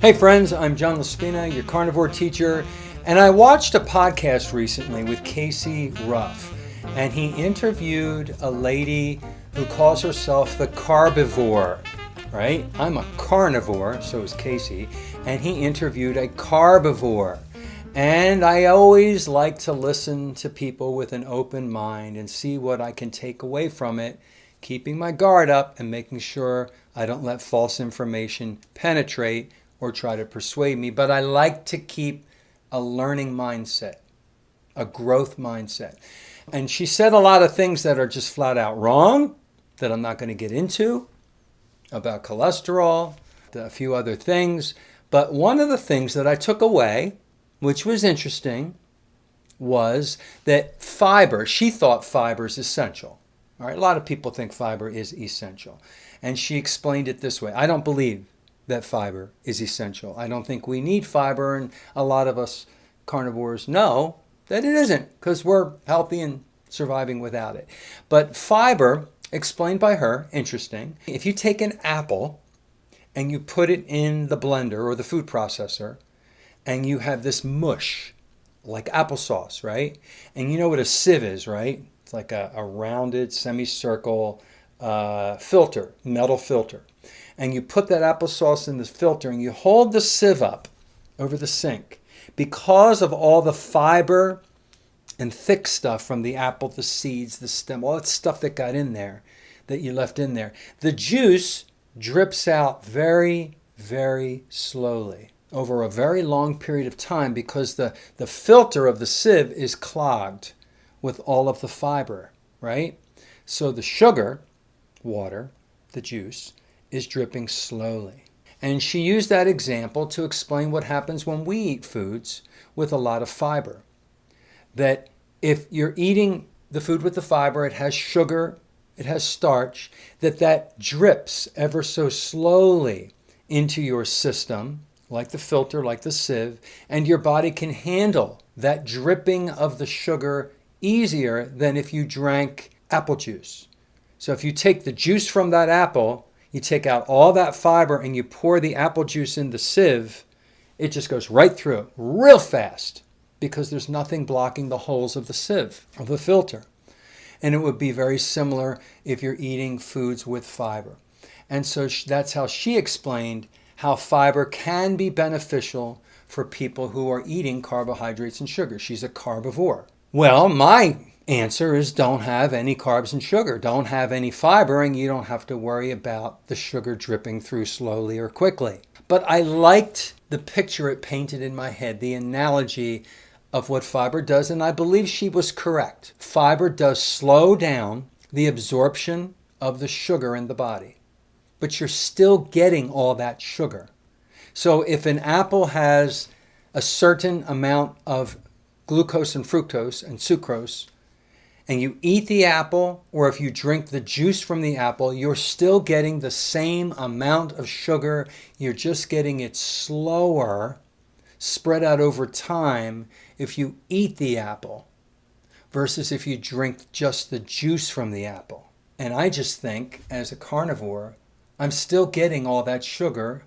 Hey friends, I'm John Laspina, your carnivore teacher, and I watched a podcast recently with Casey Ruff, and he interviewed a lady who calls herself the Carbivore, right? I'm a carnivore, so is Casey, and he interviewed a Carbivore. And I always like to listen to people with an open mind and see what I can take away from it, keeping my guard up and making sure I don't let false information penetrate or try to persuade me. But I like to keep a learning mindset, a growth mindset. And she said a lot of things that are just flat out wrong, that I'm not going to get into, about cholesterol, a few other things. But one of the things that I took away, which was interesting, was that fiber, she thought fiber is essential. All right, a lot of people think fiber is essential. And she explained it this way. I don't believe that fiber is essential. I don't think we need fiber, and a lot of us carnivores know that it isn't because we're healthy and surviving without it. But fiber, explained by her, interesting. If you take an apple and you put it in the blender or the food processor and you have this mush, like applesauce, right? And you know what a sieve is, right? It's like a rounded semicircle filter, metal filter. And you put that applesauce in the filter and you hold the sieve up over the sink. Because of all the fiber and thick stuff from the apple, the seeds, the stem, all that stuff that got in there, that you left in there, the juice drips out very, very slowly over a very long period of time because the filter of the sieve is clogged with all of the fiber, right? So the sugar, water, the juice, is dripping slowly. And she used that example to explain what happens when we eat foods with a lot of fiber. That if you're eating the food with the fiber, it has sugar, it has starch, that drips ever so slowly into your system, like the filter, like the sieve, and your body can handle that dripping of the sugar easier than if you drank apple juice. So if you take the juice from that apple, you take out all that fiber and you pour the apple juice in the sieve, it just goes right through real fast because there's nothing blocking the holes of the sieve, of the filter. And it would be very similar if you're eating foods with fiber. And so that's how she explained how fiber can be beneficial for people who are eating carbohydrates and sugar. She's a carbivore. Well, my answer is don't have any carbs and sugar. Don't have any fiber, and you don't have to worry about the sugar dripping through slowly or quickly. But I liked the picture it painted in my head, the analogy of what fiber does, and I believe she was correct. Fiber does slow down the absorption of the sugar in the body, but you're still getting all that sugar. So if an apple has a certain amount of glucose and fructose and sucrose, and you eat the apple, or if you drink the juice from the apple, you're still getting the same amount of sugar. You're just getting it slower, spread out over time if you eat the apple versus if you drink just the juice from the apple. And I just think, as a carnivore, I'm still getting all that sugar.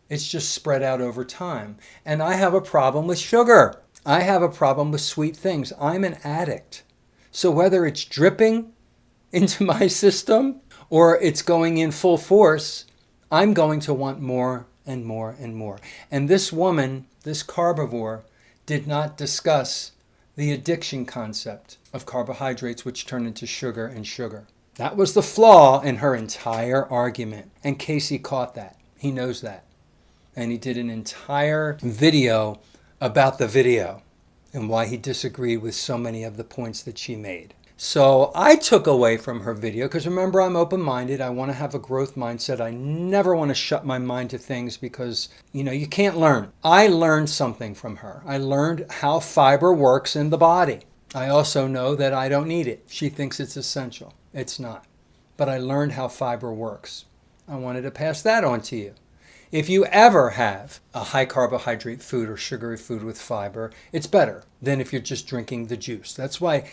It's just spread out over time. And I have a problem with sugar. I have a problem with sweet things. I'm an addict. So whether it's dripping into my system or it's going in full force, I'm going to want more and more and more. And this woman, this carbivore, did not discuss the addiction concept of carbohydrates, which turn into sugar and sugar. That was the flaw in her entire argument. And Casey caught that. He knows that. And he did an entire video about the video and why he disagreed with so many of the points that she made. So I took away from her video, because remember, I'm open-minded. I want to have a growth mindset. I never want to shut my mind to things because, you can't learn. I learned something from her. I learned how fiber works in the body. I also know that I don't need it. She thinks it's essential. It's not. But I learned how fiber works. I wanted to pass that on to you. If you ever have a high carbohydrate food or sugary food with fiber, it's better than if you're just drinking the juice. That's why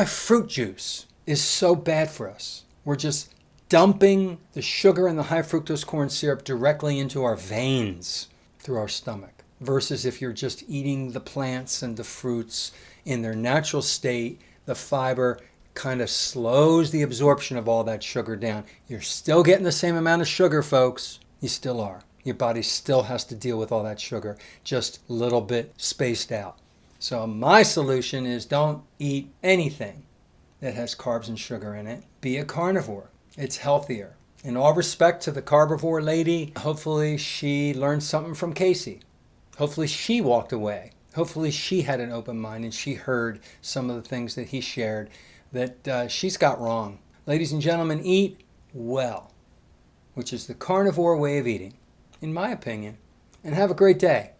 fruit juice is so bad for us. We're just dumping the sugar and the high fructose corn syrup directly into our veins. through our stomach. Versus if you're just eating the plants and the fruits in their natural state, the fiber kind of slows the absorption of all that sugar down. You're still getting the same amount of sugar, folks. You still are. Your body still has to deal with all that sugar, just a little bit spaced out. So my solution is don't eat anything that has carbs and sugar in it. Be a carnivore. It's healthier. In all respect to the Carbivore lady, hopefully she learned something from Casey. Hopefully she walked away. Hopefully she had an open mind and she heard some of the things that he shared that she's got wrong. Ladies and gentlemen, eat well, which is the carnivore way of eating, in my opinion. And have a great day.